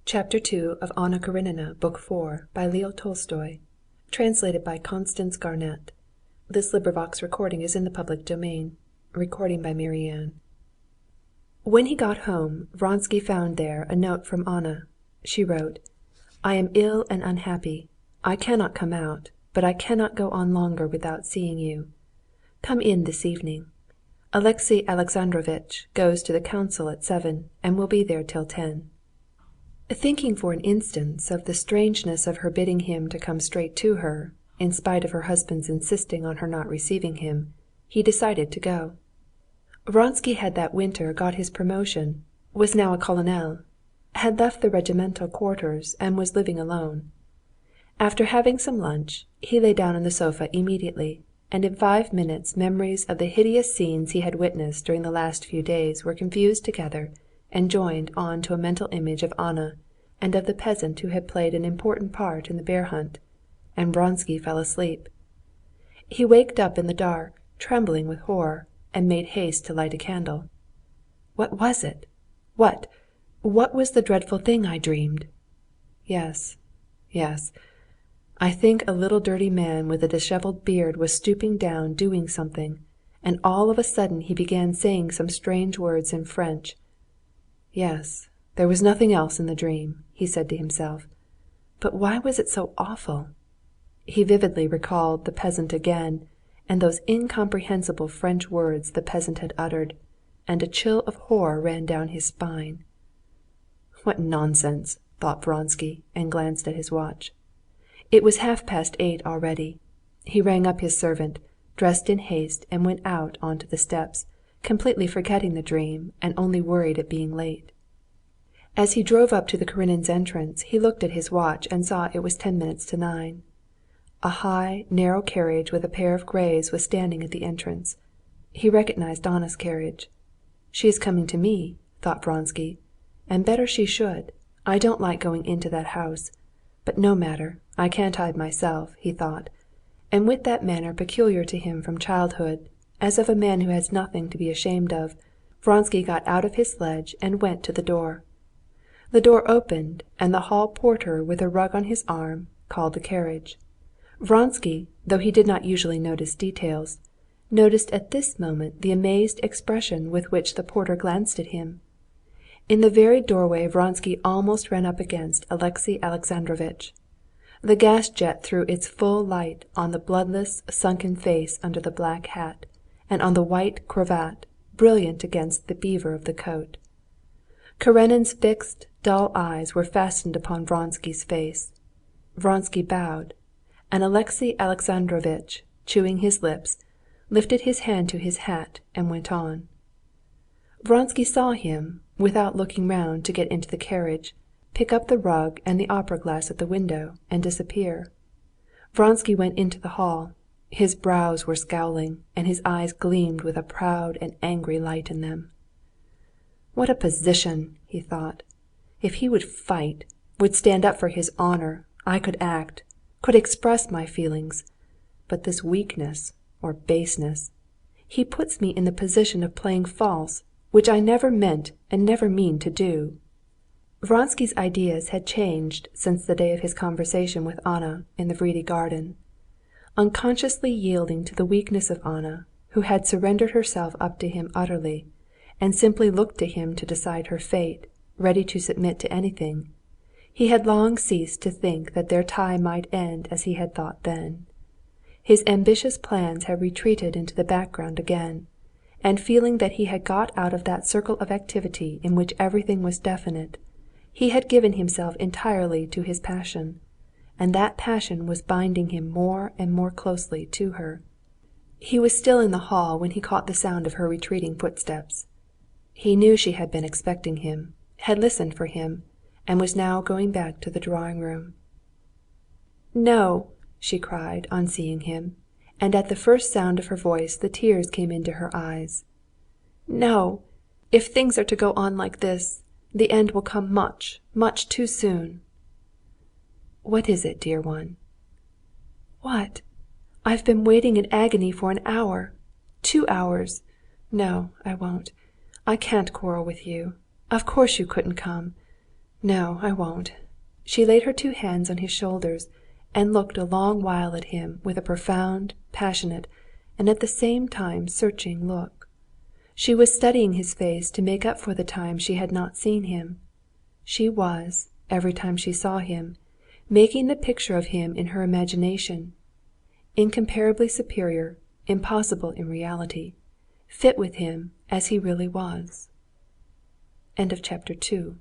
Chapter 2 of Anna Karenina, Book 4, by Leo Tolstoy. Translated by Constance Garnett. This recording is in the public domain. Recording by Marianne. When he got home, Vronsky found there a note from Anna. She wrote, "I am ill and unhappy. I cannot come out, but I cannot go on longer without seeing you. Come in this evening. Alexey Alexandrovitch goes to the council at 7 and will be there till 10. Thinking for an instant of the strangeness of her bidding him to come straight to her, in spite of her husband's insisting on her not receiving him, he decided to go. Vronsky had that winter got his promotion, was now a colonel, had left the regimental quarters and was living alone. After having some lunch, he lay down on the sofa immediately, and in 5 minutes memories of the hideous scenes he had witnessed during the last few days were confused together and joined on to a mental image of Anna and of the peasant who had played an important part in the bear hunt, and Vronsky fell asleep. He waked up in the dark, trembling with horror, and made haste to light a candle. What was it? What was the dreadful thing I dreamed? Yes. I think a little dirty man with a disheveled beard was stooping down doing something, and all of a sudden he began saying some strange words in French. Yes, there was nothing else in the dream, he said to himself. But why was it so awful? He vividly recalled the peasant again, and those incomprehensible French words the peasant had uttered, and a chill of horror ran down his spine. What nonsense, thought Vronsky, and glanced at his watch. It was 8:30 already. He rang up his servant, dressed in haste, and went out onto the steps, completely forgetting the dream and only worried at being late. As he drove up to the Karenins' entrance, he looked at his watch and saw it was 10 minutes to 9. A high, narrow carriage with a pair of greys was standing at the entrance. He recognized Anna's carriage. She is coming to me, thought Vronsky, and better she should. I don't like going into that house. But no matter, I can't hide myself, he thought, and with that manner peculiar to him from childhood, as of a man who has nothing to be ashamed of, Vronsky got out of his sledge and went to the door. The door opened, and the hall porter with a rug on his arm called the carriage. Vronsky, though he did not usually notice details, noticed at this moment the amazed expression with which the porter glanced at him. In the very doorway Vronsky almost ran up against Alexey Alexandrovitch. The gas jet threw its full light on the bloodless, sunken face under the black hat, and on the white cravat, brilliant against the beaver of the coat. Karenin's fixed, dull eyes were fastened upon Vronsky's face. Vronsky bowed, and Alexey Alexandrovitch, chewing his lips, lifted his hand to his hat and went on. Vronsky saw him, without looking round to get into the carriage, pick up the rug and the opera-glass at the window and disappear. Vronsky went into the hall. His brows were scowling, and his eyes gleamed with a proud and angry light in them. What a position, he thought. If he would fight, would stand up for his honor, I could act, could express my feelings. But this weakness, or baseness, he puts me in the position of playing false, which I never meant and never mean to do. Vronsky's ideas had changed since the day of his conversation with Anna in the Vrede garden. Unconsciously yielding to the weakness of Anna, who had surrendered herself up to him utterly, and simply looked to him to decide her fate, ready to submit to anything, he had long ceased to think that their tie might end as he had thought then. His ambitious plans had retreated into the background again, and feeling that he had got out of that circle of activity in which everything was definite, he had given himself entirely to his passion, and that passion was binding him more and more closely to her. He was still in the hall when he caught the sound of her retreating footsteps. He knew she had been expecting him, had listened for him, and was now going back to the drawing-room. "No!" she cried on seeing him, and at the first sound of her voice the tears came into her eyes. "No! If things are to go on like this, the end will come much, much too soon." "What is it, dear one?" "What? I've been waiting in agony for an hour, 2 hours. No, I won't. I can't quarrel with you. Of course you couldn't come. No, I won't." She laid her two hands on his shoulders, and looked a long while at him with a profound, passionate, and at the same time searching look. She was studying his face to make up for the time she had not seen him. She was, every time she saw him, making the picture of him in her imagination, incomparably superior, impossible in reality, fit with him as he really was. Chapter 3